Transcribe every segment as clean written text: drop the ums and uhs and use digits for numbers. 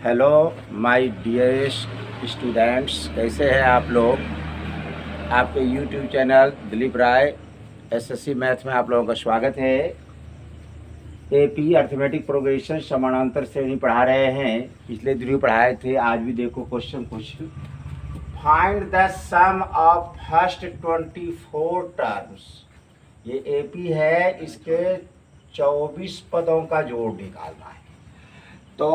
Hello my dearest students, कैसे हैं आप लोग। आपके यूट्यूब चैनल दिलीप राय एसएससी मैथ में आप लोगों का स्वागत है। एपी अर्थमेटिक प्रोग्रेशन समानांतर श्रेणी पढ़ा रहे हैं। पिछले दिन भी पढ़ाए थे, आज भी देखो question find the sum of first 24 terms. ये एपी है, इसके 24 पदों का जोड़ निकालना है। तो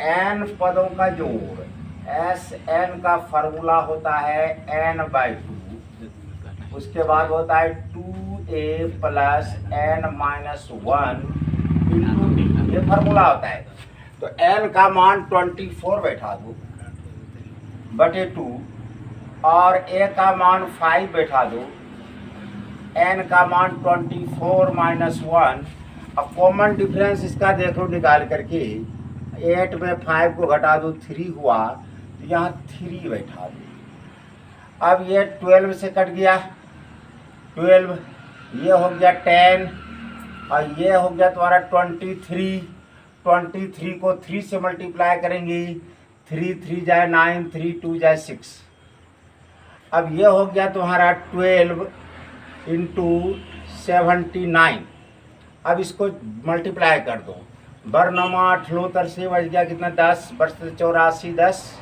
n पदों का जोड़ एस एन का फॉर्मूला होता है n/2। उसके बाद होता है 2a plus n-1 into D, ये फॉर्मूला होता है। तो n का मान 24 बैठा दो बटे 2 और a का मान 5 बैठा दो, n का मान 24 - 1। अब कॉमन डिफरेंस इसका देखो निकाल करके 8 में 5 को घटा दो 3 हुआ, तो यहाँ 3 बैठा दो। अब ये 12 से कट गया 12, ये हो गया 10 और ये हो गया तुम्हारा 23। 23 को 3 से मल्टीप्लाई करेंगे, 3 3 जाए 9, 3 2 जाए 6। अब ये हो गया तुम्हारा 12 × 79। अब इसको मल्टीप्लाई कर दो, बरनमा 78 से बच गया कितना 10, बच 84 10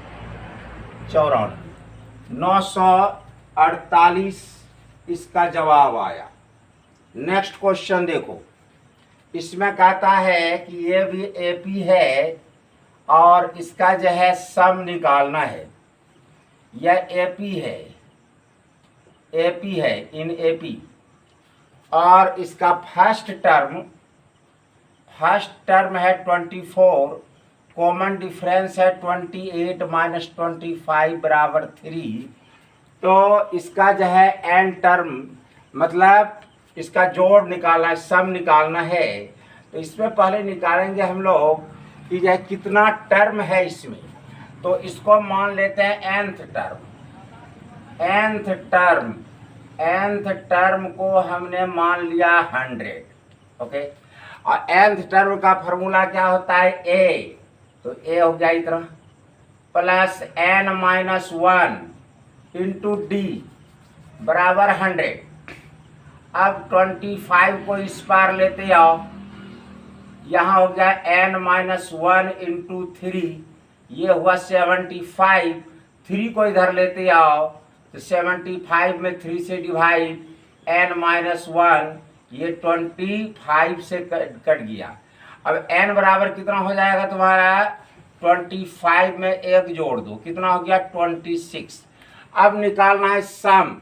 94 948 इसका जवाब आया। नेक्स्ट क्वेश्चन देखो, इसमें कहता है कि ये भी एपी है और इसका जो है सम निकालना है। यह एपी है, एपी है इन एपी, और इसका फर्स्ट टर्म है 24, कॉमन डिफरेंस है 28 - 25 बराबर 3। तो इसका जो है एन टर्म मतलब इसका जोड़ निकालना है, सम निकालना है। तो इसमें पहले निकालेंगे हम लोग कि यह कितना टर्म है इसमें। तो इसको मान लेते हैं nth टर्म को हमने मान लिया 100। ओके, और nth टर्म का फॉर्मूला क्या होता है a, तो a हो गया इतना प्लस n-1 इंटू डी बराबर 100। अब 25 को इस पार लेते आओ, यहाँ हो गया n-1 इंटू 3, ये हुआ 75। 3 को इधर लेते आओ तो 75 में 3 से डिवाइड n-1, ये 25 से कट गया। अब n बराबर कितना हो जाएगा तुम्हारा 25 में 1 जोड़ दो, कितना हो गया 26। अब निकालना है सम।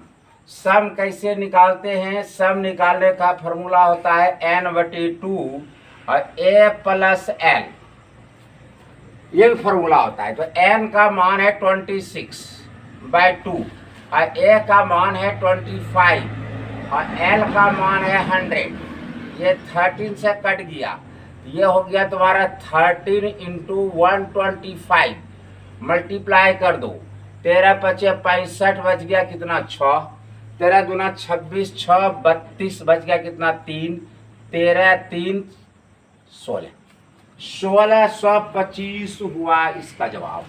सम कैसे निकालते हैं? सम निकालने का फॉर्मूला होता है n/2 और a प्लस l, ये भी फॉर्मूला होता है। तो n का मान है 26/2 और a का मान है 25 और l का मान है 100। ये 13 से कट गया, ये हो गया तुम्हारा 13 × 125 मल्टीप्लाई कर दो, 13 × 5 = 65 बच गया कितना 6, 13 × 2 = 26, 6 32 बच गया कितना 3, 13 3 16, 1625 हुआ इसका जवाब।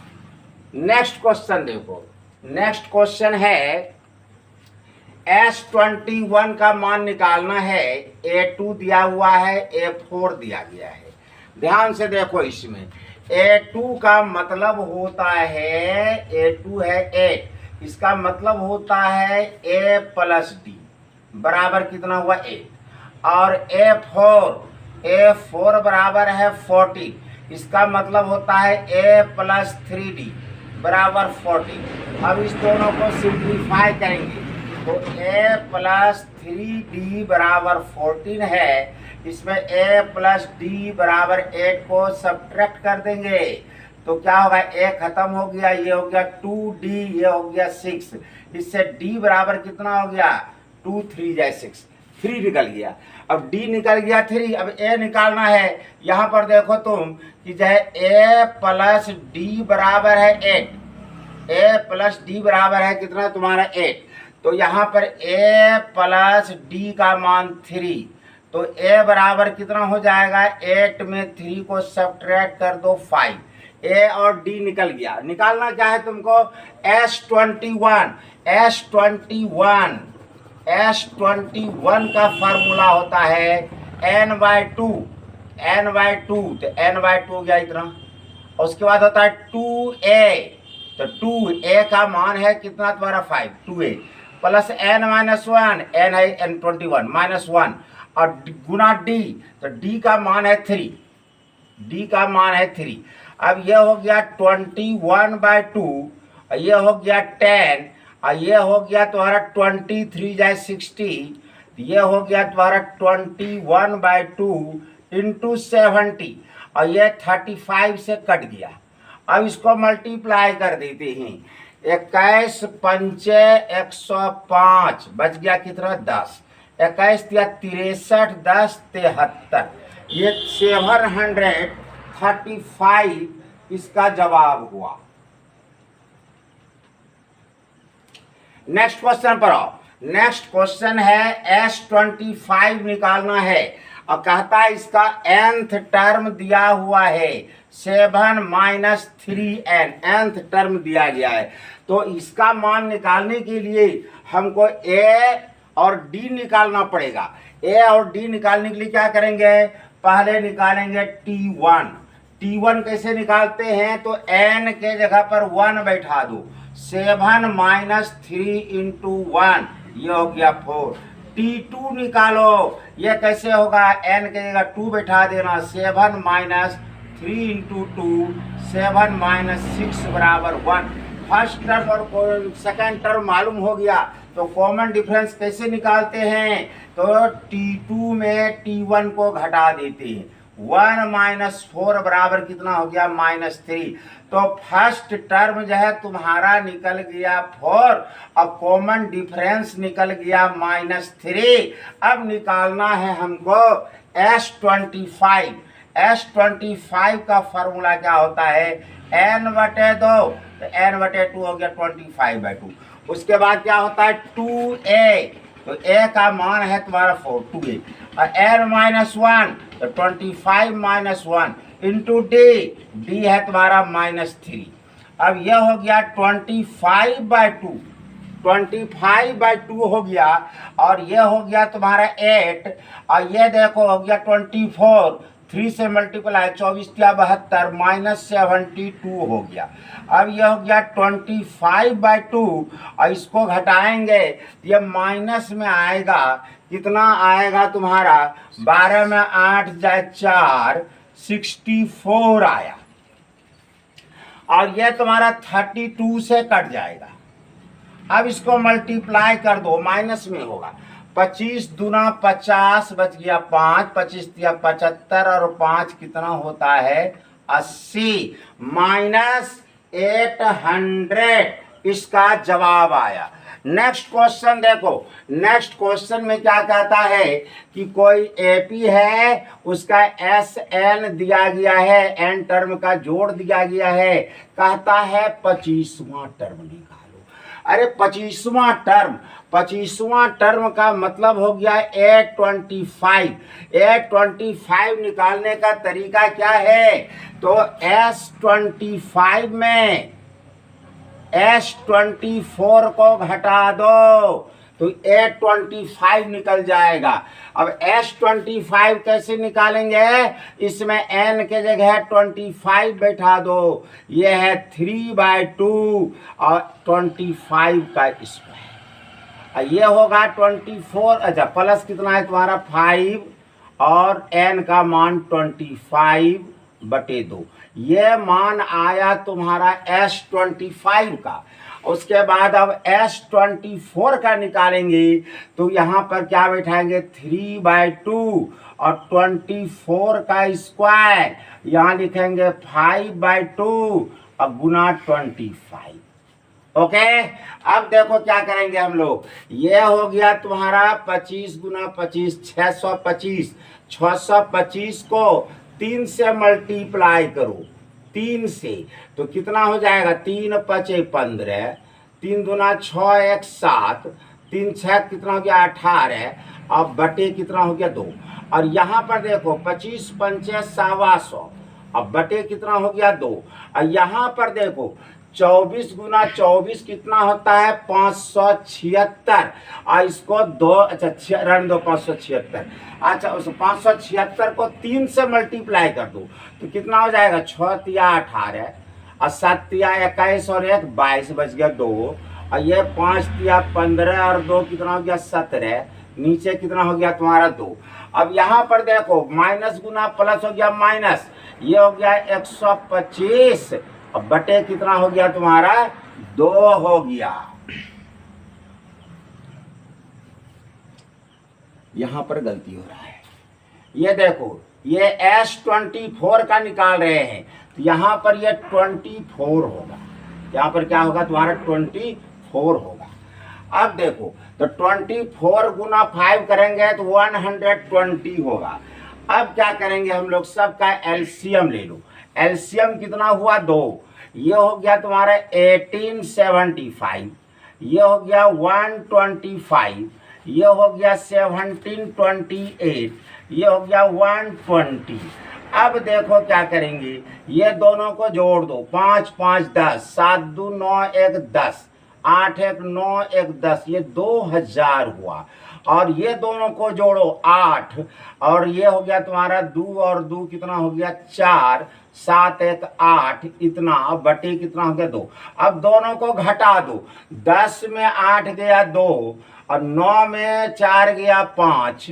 नेक्स्ट क्वेश्चन देखो, नेक्स्ट क्वेश्चन है S21 का मान निकालना है। A2 दिया हुआ है, A4 दिया गया है। ध्यान से देखो, इसमें A2 का मतलब होता है, A2 है 8, इसका मतलब होता है A प्लस डी बराबर कितना हुआ 8, और A4 बराबर है 40, इसका मतलब होता है A प्लस 3D बराबर 40। अब इस दोनों को सिंप्लीफाई करेंगे तो a प्लस 3d बराबर 14 है। इसमें a प्लस d बराबर 8 को सब्ट्रैक्ट कर देंगे तो क्या होगा, a खत्म हो गया, ये हो गया 2d, ये हो गया 6। इससे d बराबर कितना हो गया 2 3 जाए 6, 3 निकल गया। अब d निकल गया 3, अब a निकालना है। यहाँ पर देखो तुम कि जो है a प्लस d बराबर है 8, a प्लस d बराबर है कितना तुम्हारा 8। तो यहाँ पर a प्लस d का मान 3, तो a बराबर कितना हो जाएगा 8 में 3 को सब्ट्रैक्ट कर दो 5, ए और डी निकल गया। निकालना क्या है तुमको, S21 S21 का फार्मूला होता है n/2 तो n/2 हो गया इतना। उसके बाद होता है 2a, तो 2a का मान है कितना तुम्हारा 5, 2a प्लस n-1, n है n21 -1 और गुना d, तो d का मान है 3, अब ये हो गया 21/2, ये हो गया 10 और ये हो गया तुम्हारा 23 जाए 60, ये हो गया तुम्हारा 21/2 इंटू 70 और ये 35 से कट गया। अब इसको मल्टीप्लाई कर देते हैं, 21 पंचे 105 बच गया कितना 10, 21 या 63 10 73, ये 735 इसका जवाब हुआ। नेक्स्ट क्वेश्चन पर आओ। नेक्स्ट क्वेश्चन है S25 निकालना है और कहता है इसका nth टर्म दिया हुआ है 7 - 3n, nth टर्म दिया गया है। तो इसका मान निकालने के लिए हमको a और d निकालना पड़ेगा। a और d निकालने के लिए क्या करेंगे, पहले निकालेंगे t1 कैसे निकालते हैं, तो n के जगह पर 1 बैठा दो, 7 - 3 इंटू 1 ये हो गया 4। t2 निकालो, ये कैसे होगा, n के जगह 2 बैठा देना, 7 - 3 इंटू 2 7 - 6 बराबर 1। फर्स्ट टर्म और सेकेंड टर्म मालूम हो गया, तो कॉमन डिफरेंस कैसे निकालते हैं, तो t2 में t1 को घटा देते हैं, 1 - 4 बराबर कितना हो गया -3। तो फर्स्ट टर्म जो है तुम्हारा निकल गया 4 और कॉमन डिफरेंस निकल गया -3। अब निकालना है हमको S25 का फॉर्मूला क्या होता है, n/2, तो n/2 हो गया 25/2। उसके बाद क्या होता है 2a, तो a का मान है तुम्हारा 4, 2a और n-1 तो 25 - 1 इंटू d है तुम्हारा -3। अब यह हो गया 25/2 हो गया और ये हो गया तुम्हारा 8 और ये देखो हो गया 24, 3 से मल्टीप्लाई 24 या 72 -72 हो गया। अब ये हो गया 25/2 और इसको घटाएंगे ये माइनस में आएगा, कितना आएगा तुम्हारा 12 में 8 जाए 4 64 आया और ये तुम्हारा 32 से कट जाएगा। अब इसको मल्टीप्लाई कर दो, माइनस में होगा, 25 दूना 50 बच गया 5, 25 या 75 और 5 कितना होता है 80 -800 इसका जवाब आया। नेक्स्ट क्वेश्चन देखो, नेक्स्ट क्वेश्चन में क्या कहता है कि कोई एपी है, उसका SN दिया गया है, n टर्म का जोड़ दिया गया है, कहता है 25वां टर्म निकालो। अरे 25वां टर्म का मतलब हो गया A25 निकालने का तरीका क्या है, तो S24 को घटा दो तो A25 निकल जाएगा। अब S25 कैसे निकालेंगे, इसमें n के जगह 25 बैठा दो, ये है 3/2 और 25 का स्क्वायर, ये होगा 24, अच्छा प्लस कितना है तुम्हारा 5 और n का मान 25/2, ये मान आया तुम्हारा S25 का। उसके बाद अब S24 का निकालेंगे तो यहाँ पर क्या बैठाएंगे 3/2 और 24 का स्क्वायर, यहाँ लिखेंगे 5/2 और गुना 25। ओके, अब देखो क्या करेंगे हम लोग, ये हो गया तुम्हारा 25 गुना 25 625, 625 को 3 से मल्टीप्लाई करो, 3 से तो कितना हो जाएगा 3 × 5 = 15, 3 दूना 6 1 7, 3 6 कितना हो गया 18 और बटे कितना हो गया 2। और यहाँ पर देखो 25 × 5 = 125, अब बटे कितना हो गया 2। और यहाँ पर देखो 24 गुना 24 कितना होता है 576। और इसको 2 अच्छा रन दो 576। अच्छा उस 576 को 3 से मल्टीप्लाई कर दो तो कितना हो जाएगा 6 तिया 18 और 7 तिया 21 और 1 22 बच गया 2। और ये 5 तिया 15 और 2 कितना हो गया 17। नीचे कितना हो गया तुम्हारा 2। अब यहाँ पर देखो माइनस गुना प्लस हो गया माइनस, ये हो गया 125। अब बटे कितना हो गया तुम्हारा 2 हो गया। यहां पर गलती हो रहा है, ये देखो ये S24 का निकाल रहे हैं तो यहां पर ये 24 होगा, यहां पर क्या होगा तुम्हारा 24 होगा। अब देखो तो 24 गुना 5 करेंगे तो 120 होगा। अब क्या करेंगे हम लोग सबका एलसीएम ले लो। एलसीएम कितना हुआ 2, ये हो गया तुम्हारा 1875, ये हो गया 125, ये हो गया 1728, ये हो गया 120। अब देखो क्या करेंगे, ये दोनों को जोड़ दो 5 5 10, 7 2 9 1 10, 8 1 9 1 10, ये 2000 हुआ। और ये दोनों को जोड़ो 8, और ये हो गया तुम्हारा 2 और 2 कितना हो गया 4, 7 1 8 इतना। अब बटे कितना हो गया 2। अब दोनों को घटा दो, 10 में 8 गया 2 और 9 में 4 गया 5,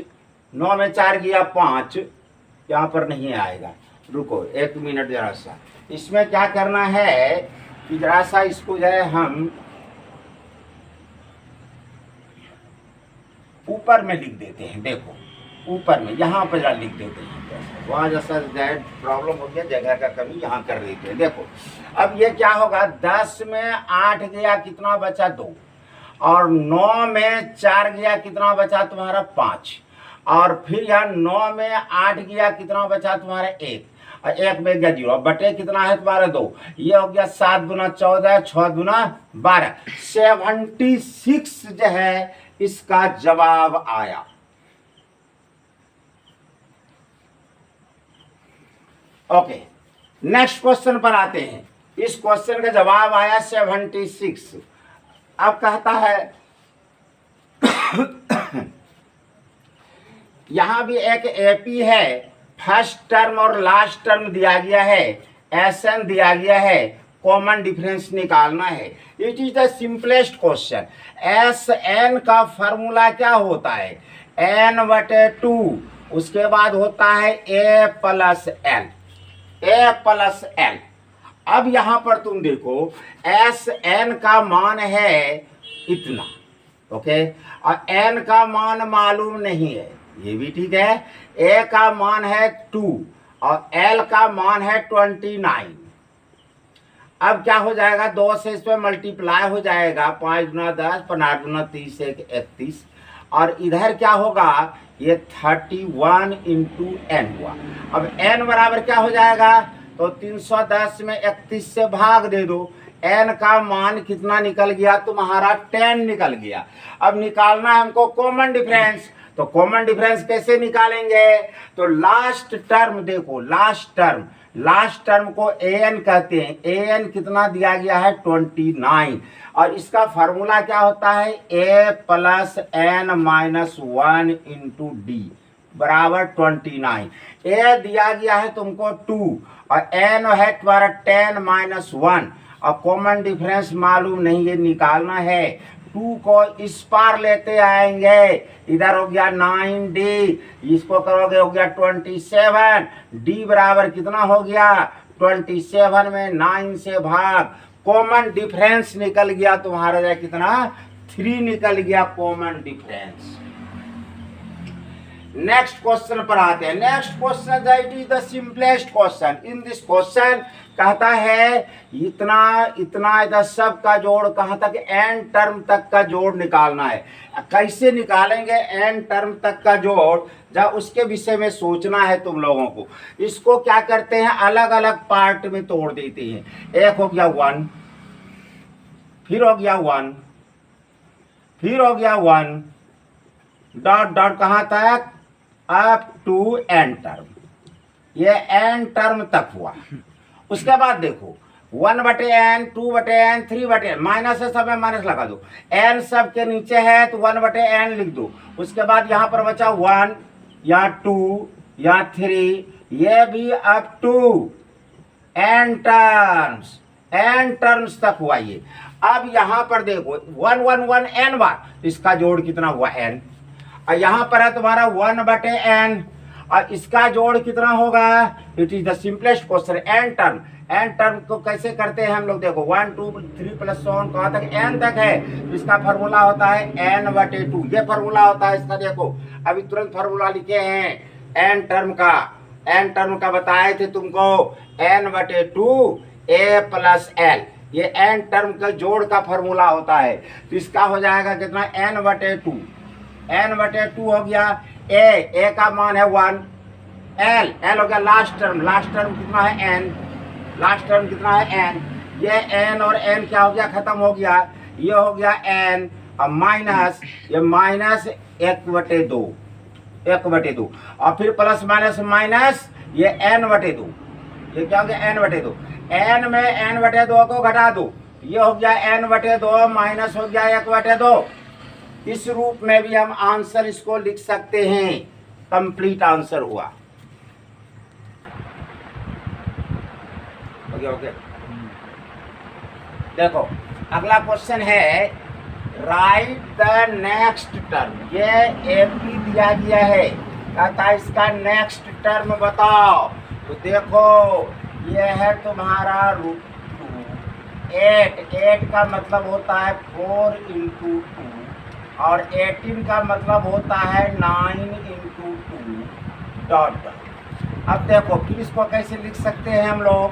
9 में 4 गया 5, यहाँ पर नहीं आएगा। रुको 1 मिनट जरा सा, इसमें क्या करना है कि जरा सा इसको जो है हम ऊपर में लिख देते हैं। देखो ऊपर में यहाँ पर जरा लिख देते हैं, वहाँ जैसा प्रॉब्लम हो गया जगह का कमी, यहाँ कर देते हैं। देखो अब ये क्या होगा, 10 में 8 गया कितना बचा 2, और 9 में 4 गया कितना बचा तुम्हारा 5, और फिर यहाँ 9 में 8 गया कितना बचा तुम्हारा 1, और 1 में गया 0। बटे कितना है तुम्हारा 2, ये हो गया 7 गुना 14, 6 गुना 12, 76 जो है इसका जवाब आया। ओके नेक्स्ट क्वेश्चन पर आते हैं। इस क्वेश्चन का जवाब आया 76। अब कहता है यहां भी एक एपी है, फर्स्ट टर्म और लास्ट टर्म दिया गया है, एसएन दिया गया है, कॉमन डिफरेंस निकालना है। It is the simplest question. S N का फॉर्मूला क्या होता है, एन बटे 2, उसके बाद होता है A plus L, A plus L. अब यहां पर तुम देखो एस एन का मान है इतना, ओके, और एन का मान मालूम नहीं है, ये भी ठीक है। ए का मान है 2 और एल का मान है 29। अब क्या हो जाएगा, 2 से इस पर मल्टीप्लाई हो जाएगा, 5 गुना 10, 15 गुना 30 31, और इधर क्या होगा, ये 31 इंटू एन हुआ। अब एन बराबर क्या हो जाएगा, तो 310 में 31 से भाग दे दो, एन का मान कितना निकल गया तुम्हारा 10 निकल गया। अब निकालना है हमको कॉमन डिफरेंस, तो कॉमन डिफरेंस कैसे निकालेंगे, तो लास्ट टर्म देखो, लास्ट टर्म को एन कहते हैं। एन कितना दिया गया है 29, और इसका फार्मूला क्या होता है, A plus N minus 1 into D बराबर 29। ए दिया गया है तुमको 2 और एन है तुम्हारा 10 माइनस 1, और कॉमन डिफरेंस मालूम नहीं, ये निकालना है। 2 को इस पार लेते आएंगे, इधर हो गया 9d, इसको करोगे हो गया 27, d बराबर कितना हो गया 27 में 9 से भाग, कॉमन डिफरेंस निकल गया तुम्हारा जाए कितना 3 निकल गया कॉमन डिफरेंस। नेक्स्ट क्वेश्चन पर आते हैं। Next question it is the simplest question. In this question कहता है इतना इतना इधर सब का जोड़ कहाँ तक, एन टर्म तक का जोड़ निकालना है। कैसे निकालेंगे एन टर्म तक का जोड़, जब उसके विषय में सोचना है तुम लोगों को। इसको क्या करते हैं, अलग अलग पार्ट में तोड़ देते हैं। एक हो गया 1, फिर हो गया 1, फिर हो गया 1, डॉट डॉट कहाँ तक, अप टू एन टर्म, ये n टर्म तक हुआ। उसके बाद देखो 1/n 2/n 3/n माइनस है, सब में माइनस लगा दो, n सब के नीचे है तो 1/n लिख दो। उसके बाद यहाँ पर बचा 1 या 2 या 3, ये भी अप टू n टर्म्स तक हुआ ये। अब यहाँ पर देखो 1 1 1 n बार, इसका जोड़ कितना हुआ n, और यहाँ पर है तुम्हारा 1/n और इसका जोड़ कितना होगा। It is the simplest question. n term को कैसे करते हैं हम लोग, देखो 1 2 3 प्लस so on कहाँ तक n तक है, इसका फार्मूला होता है n/2, ये फार्मूला होता है इसका। देखो अभी तुरंत फार्मूला लिखे हैं n टर्म का बताए थे तुमको, n/2 a प्लस l, ये n टर्म का जोड़ का फार्मूला होता है। तो इसका हो जाएगा कितना, n/2 हो गया, a का मान है 1, l हो गया लास्ट टर्म कितना है n, लास्ट टर्म कितना है n, ये n और n क्या हो गया, खत्म हो गया, ये हो गया n, अब माइनस, ये माइनस 1/2 और फिर प्लस माइनस माइनस ये n/2, ये क्या हो गया n/2, n में n/2 को घटा दो, ये हो गया n/2 माइनस हो गया 1/2। इस रूप में भी हम आंसर इसको लिख सकते हैं, कंप्लीट आंसर हुआ। ओके देखो अगला क्वेश्चन है, राइट द नेक्स्ट टर्म, ये एपी दिया गया है, कहता है इसका नेक्स्ट टर्म बताओ। तो देखो ये है तुम्हारा √2, 8 का मतलब होता है 4 × 2 और 18 का मतलब होता है 9 × 2 डॉट। अब देखो फिर इसको कैसे लिख सकते हैं हम लोग,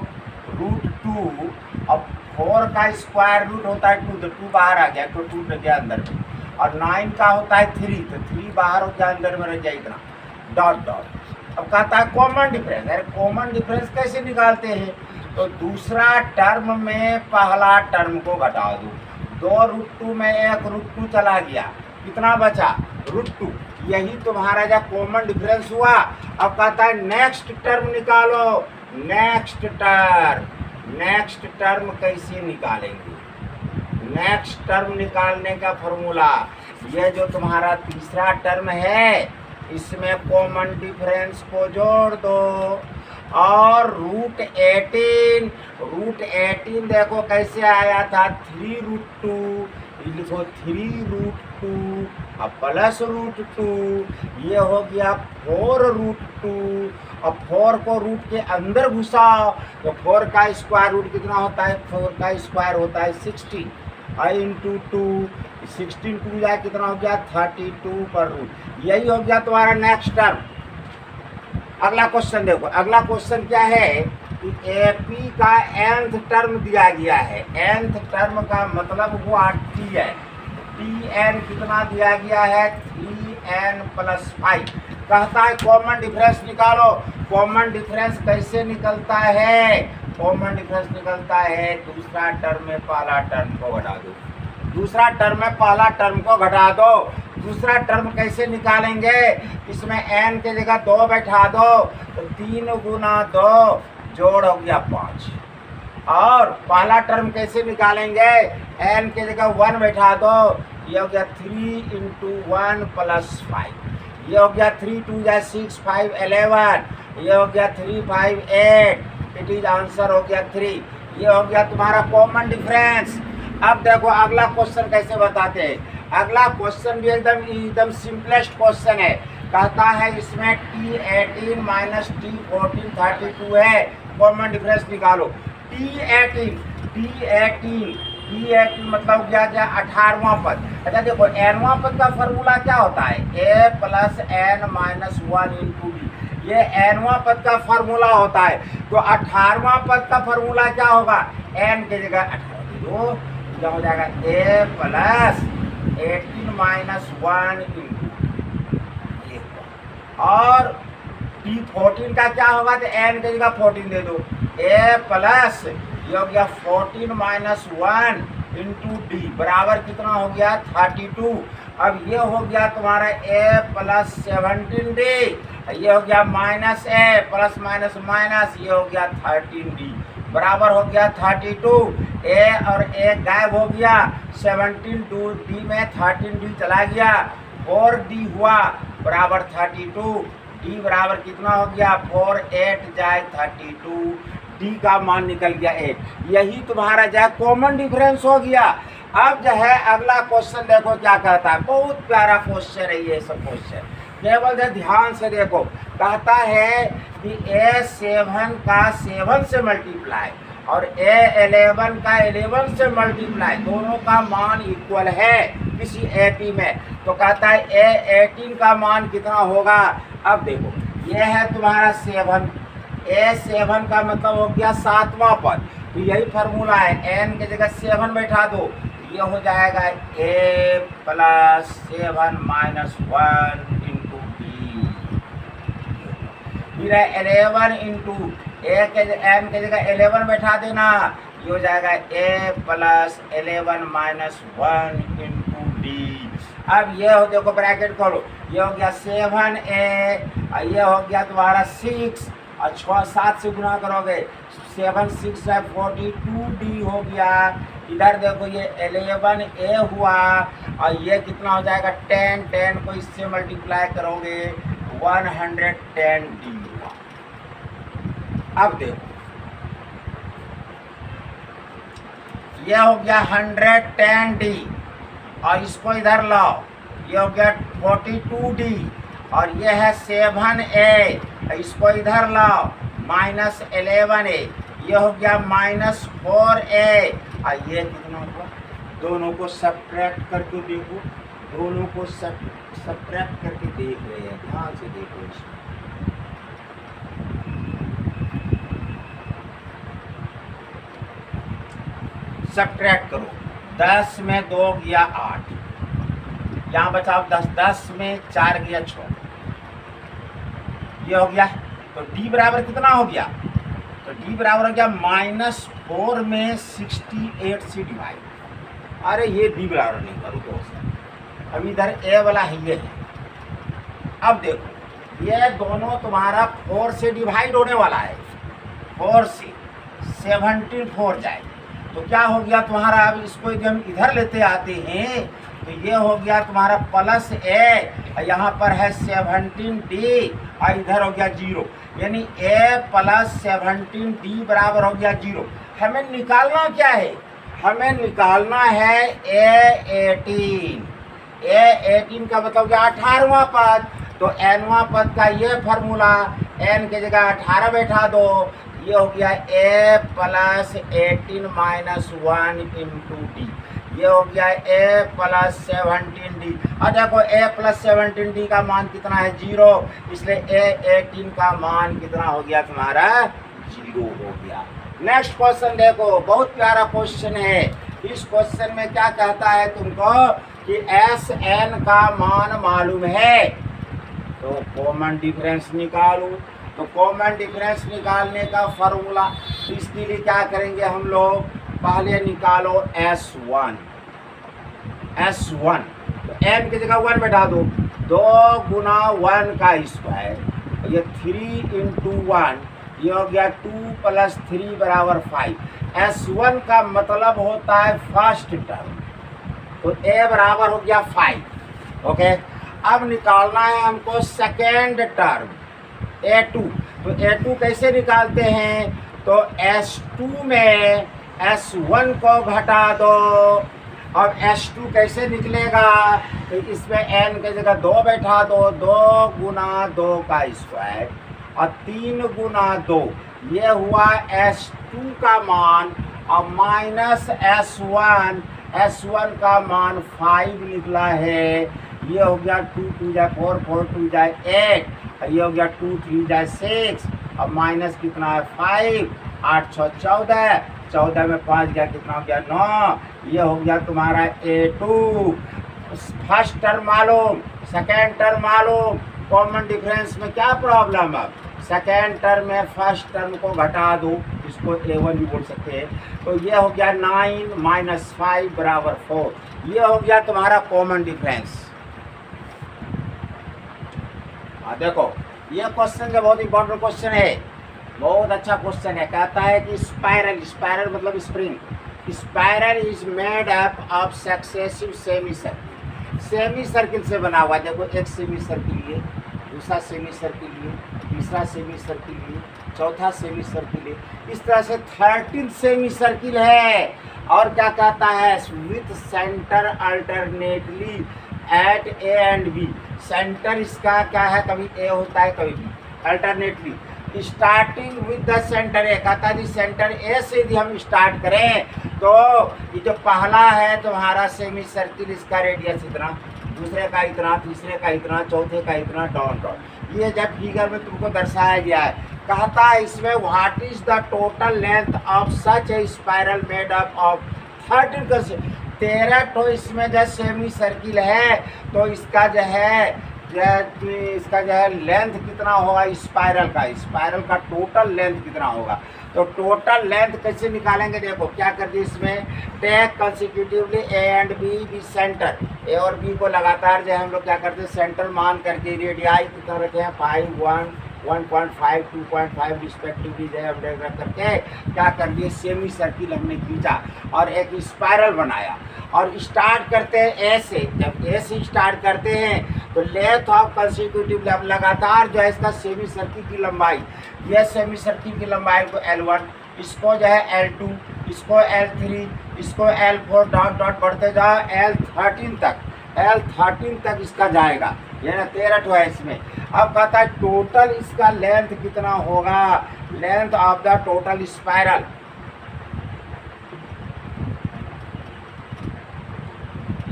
√2 अब 4 का स्क्वायर रूट होता है 2, तो 2 बाहर आ गया तो 2 रह गया अंदर में, और 9 का होता है 3, तो 3 बाहर हो गया अंदर में रह गया इतना डॉट। अब कहता है कॉमन डिफरेंस, अरे कॉमन डिफरेंस कैसे निकालते हैं, तो दूसरा टर्म में पहला टर्म को घटा दो, 2 √2 में 1 √2 चला गया, कितना बचा √2, यही तुम्हारा जो कॉमन डिफरेंस हुआ। अब कहता है नेक्स्ट टर्म निकालो, नेक्स्ट टर्म कैसे निकालेंगे, नेक्स्ट टर्म निकालने का फॉर्मूला, ये जो तुम्हारा तीसरा टर्म है इसमें कॉमन डिफरेंस को जोड़ दो, और √18 देखो कैसे आया था 3√2, लिखो 3√2 अब प्लस √2, ये हो गया 4√2, अब 4 को रूट के अंदर घुसाओ तो 4 का स्क्वायर रूट कितना होता है, 4 का स्क्वायर होता है 16 × 2, 16 2 जाए कितना हो गया 32 पर रूट, यही हो गया तुम्हारा नेक्स्ट टर्म। अगला क्वेश्चन देखो, अगला क्वेश्चन क्या है कि एपी का nth टर्म दिया गया है, nth टर्म का मतलब हुआ t है, tn कितना दिया गया है 3n + 5, कहता है कॉमन डिफरेंस निकालो। कॉमन डिफरेंस कैसे निकलता है, कॉमन डिफरेंस निकलता है दूसरा टर्म में पहला टर्म को घटा दो, दूसरा टर्म में पहला टर्म को घटा दो। दूसरा टर्म कैसे निकालेंगे, इसमें n के जगह 2 बैठा दो तो 3 × 2 जोड़ हो गया 5, और पहला टर्म कैसे निकालेंगे, n के जगह 1 बैठा दो, ये हो गया 3 × 1 + 5, ये हो गया 3 2 6 5 11, ये हो गया 3 5 8, इट इज आंसर हो गया 3, ये हो गया तुम्हारा कॉमन डिफरेंस। अब देखो अगला क्वेश्चन कैसे बताते हैं, अगला क्वेश्चन भी एकदम सिंपलेस्ट क्वेश्चन है, कहता है इसमें T18 - T14 32 है, कॉमन डिफरेंस निकालो। T18 मतलब क्या 18वां पद। अच्छा देखो nवां पद का फॉर्मूला क्या होता है, a + n - 1 × d, ये nवां पद का फॉर्मूला होता है। तो 18वां पद का फॉर्मूला क्या होगा, n के जगह 18 दो, क्या हो जाएगा a + 18 - 1 × d, और T14 का क्या होगा, तो n के जगह 14 दे दो, a प्लस ये हो गया 14 - 1 × d बराबर कितना हो गया 32। अब ये हो गया तुम्हारा a + 17d, ये हो गया माइनस ए प्लस माइनस माइनस, ये हो गया 13d बराबर हो गया 32। ए और ए गायब हो गया, 17d में 13d चला गया, 4d हुआ बराबर 32। d बराबर कितना हो गया 4 8 जाए 32, d का मान निकल गया 8। यही तुम्हारा जो है कॉमन डिफरेंस हो गया। अब जो है अगला क्वेश्चन देखो क्या कहता है, बहुत प्यारा क्वेश्चन है ये सब क्वेश्चन, केवल ध्यान से देखो। कहता है कि A7 का 7 से मल्टीप्लाई और A11 का 11 से मल्टीप्लाई, दोनों का मान इक्वल है किसी AP में, तो कहता है A18 का मान कितना होगा। अब देखो ये है तुम्हारा 7, A7 का मतलब हो गया 7वां पद, तो यही फार्मूला है, n की जगह 7 बैठा दो, ये हो जाएगा a plus 7 minus 1 into b, फिर 11 इंटू ए के n के जगह 11 बैठा देना, ये हो जाएगा a plus 11 minus 1 into d। अब ये हो देखो ब्रैकेट खोलो, ये हो गया 7a, ये हो गया तुम्हारा 6 और 6 7 से गुना करोगे 7 6 है 42d हो गया। इधर देखो ये 11a हुआ और ये कितना हो जाएगा 10, 10 को इससे मल्टीप्लाई करोगे 110d हुआ। अब देखो ये हो गया 110d और इसको इधर लाओ, ये हो गया 42d और ये है 7a, इसको इधर लाओ माइनस 11a, ये हो गया माइनस 4a और ये कितना हुआ, दोनों को सब्ट्रैक्ट करके देखो, दोनों को सब्ट्रैक्ट करके देख रहे हैं, ध्यान से देखो इसमें। सब्ट्रैक्ट करो, 10 में 2 गया 8, यहाँ बचाओ 10, 10 में 4 गया 6, ये हो गया। तो d बराबर कितना हो गया, तो d बराबर हो गया -4 में 68 से डिवाइड। अरे ये d बराबर नहीं करो दोस्त, अब इधर a वाला है ये है। अब देखो ये दोनों तुम्हारा 4 से डिवाइड होने वाला है, 4 से 17 4 जाए, तो क्या हो गया तुम्हारा, अब इसको यदि हम इधर लेते आते हैं तो ये हो गया तुम्हारा प्लस a, यहाँ पर है 17d और इधर हो गया 0, यानी a प्लस 17d बराबर हो गया 0। हमें निकालना क्या है, हमें निकालना है a18, a18 का मतलब क्या 18वां पद, तो nवां पद का ये फार्मूला, n की जगह 18 बैठा दो, ये हो गया a plus 18 minus 1 into D, ये हो गया a प्लस 17d। और देखो a प्लस 17d का मान कितना है 0, इसलिए a18 का मान कितना हो गया तुम्हारा 0 हो गया। नेक्स्ट क्वेश्चन देखो, बहुत प्यारा क्वेश्चन है। इस क्वेश्चन में क्या कहता है तुमको कि Sn का मान मालूम है, तो कॉमन डिफरेंस निकालो। तो कॉमन डिफरेंस निकालने का फॉर्मूला, इसके लिए क्या करेंगे हम लोग, पहले निकालो S1, तो n की जगह 1 बैठा दो, 2 गुना 1 का स्क्वायर, ये 3 इंटू 1, ये हो गया 2 प्लस 3 बराबर 5। S1 का मतलब होता है फर्स्ट टर्म, तो a बराबर हो गया 5। ओके, अब निकालना है हमको सेकेंड टर्म a2, तो a2 कैसे निकालते हैं, तो S2 में S1 को घटा दो, अब S2 कैसे निकलेगा, तो इसमें n की जगह 2 बैठा दो, 2 गुना 2 का स्क्वायर और 3 गुना 2, ये हुआ S2 का मान, और माइनस S1 का मान 5 निकला है, ये हो गया 2 2 जाए 4, 4 2 जाए 8, ये हो गया 2 3 जाए 6, अब माइनस कितना है 5, 8 6 14, 14 में 5 गया कितना हो गया 9, ये हो गया तुम्हारा A2। फर्स्ट टर्म मालूम, सेकेंड टर्म मालूम, कॉमन डिफरेंस में क्या प्रॉब्लम, अब सेकेंड टर्म में फर्स्ट टर्म को घटा दो, इसको A1 भी बोल सकते हैं, तो ये हो गया 9 माइनस 5 बराबर 4, ये हो गया तुम्हारा कॉमन डिफरेंस। देखो ये क्वेश्चन जो बहुत इंपॉर्टेंट क्वेश्चन है, बहुत अच्छा क्वेश्चन है। कहता है कि स्पाइरल, स्पाइरल मतलब spring, spiral is made up of successive semi circle. Semi circle से बना हुआ, देखो एक सेमी सर्किल ये, दूसरा सेमी सर्किल ये, तीसरा सेमी सर्किल ये, चौथा सेमी सर्किल है, इस तरह से 13 सेमी सर्किल है। और क्या कहता है, with centre alternately at A and B. Centre इसका क्या है, कभी ए होता है कभी B, alternately starting with the centre A. कहता है सेंटर ए से यदि हम स्टार्ट करें तो ये जो पहला है तुम्हारा सेमी सर्किल, इसका रेडियस इतना, दूसरे का इतना, तीसरे का इतना, चौथे का इतना, डॉट डॉट। ये जब फिगर में तुमको दर्शाया गया है, कहता है इसमें what is the total length of such A spiral made up of 13 तो इसमें जो सेमी सर्किल है, तो इसका जो है लेंथ कितना होगा स्पाइरल का टोटल लेंथ कितना होगा। तो टोटल लेंथ कैसे निकालेंगे, देखो क्या कर दिए इसमें, take consecutively A and B centre, A और बी को लगातार जो है हम लोग क्या करते हैं सेंटर मान करके रेडियाई कितना रखे हैं 5, 1, 1.5, 2.5 रिस्पेक्टिवली जो है अपडेट रख करके क्या कर दिए सेमी सर्किल हमने खींचा और एक स्पाइरल बनाया। और स्टार्ट करते हैं ए से, जब ए से स्टार्ट करते हैं तो लेंथ ऑफ कंसेक्यूटिव लगातार जो है इसका सेमी सर्किल की लंबाई, यह सेमी सर्किल की लंबाई को L1, इसको जो है L2, इसको L3, इसको L4 डॉट डॉट बढ़ते जाओ L13 तक इसका जाएगा। ये ना 13 है इसमें। अब कहता है टोटल इसका लेंथ कितना होगा, length of the total spiral,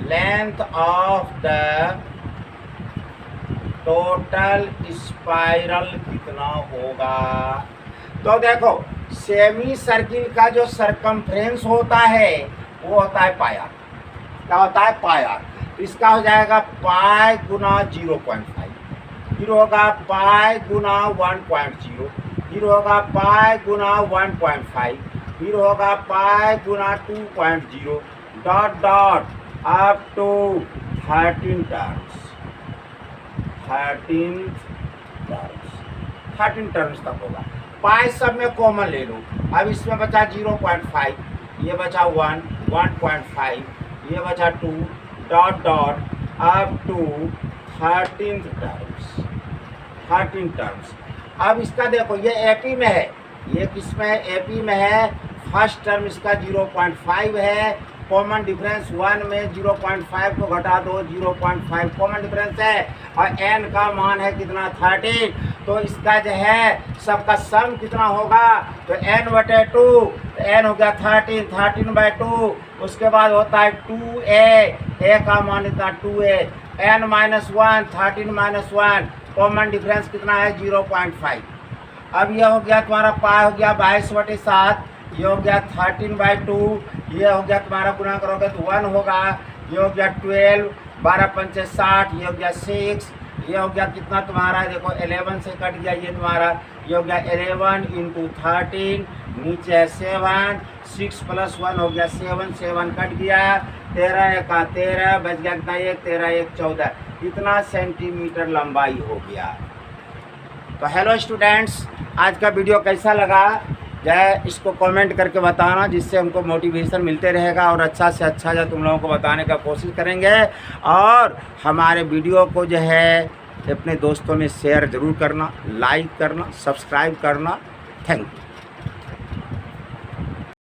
length of the total spiral कितना होगा। तो देखो सेमी सर्किल का जो सरकमफ्रेंस होता है वो होता है पाया, क्या होता है पाया। इसका हो जाएगा पाई गुना 0.5, फिर होगा पाई गुना 1.0, फिर होगा पाई गुना 1.5, फिर होगा पाई गुना 2.0 dot dot up to 13 terms तक होगा। पाई सब में कॉमन ले लो। अब इसमें बचा 0.5, ये बचा 1, 1.5, ये बचा 2 dot dot up to 13 terms. अब इसका देखो ये एपी में है, ये किस में है, एपी में है। फर्स्ट टर्म इसका 0.5 है, कॉमन डिफरेंस 1 में 0.5 को घटा दो, 0.5 कॉमन डिफरेंस है और n का मान है कितना 13। तो इसका जो है सबका सम कितना होगा, तो n/2, तो n हो गया 13/2। उसके बाद होता है 2a, a का मान इतना 2a, n-1, 13-1, कॉमन डिफरेंस कितना है 0.5। अब यह हो गया तुम्हारा पाई हो गया 22/7, ये हो गया 13/2, ये हो गया तुम्हारा गुना करोगे तो 1 होगा, ये हो गया 12, 12×5 = 60, ये हो गया 6, ये हो गया कितना तुम्हारा देखो 11 से कट गया ये तुम्हारा, ये हो गया 11 × 13, नीचे है 7, 6 + 1 हो गया 7, 7 कट गया, 13 × 1 = 13, बच गया कितना 1, 13 × 1 = 14, इतना सेंटीमीटर लंबाई हो गया। तो हेलो स्टूडेंट्स, आज का वीडियो कैसा लगा जय इसको कमेंट करके बताना, जिससे हमको मोटिवेशन मिलते रहेगा और अच्छा से अच्छा जो तुम लोगों को बताने का कोशिश करेंगे। और हमारे वीडियो को जो है अपने दोस्तों में शेयर ज़रूर करना, लाइक करना, सब्सक्राइब करना। Thank you.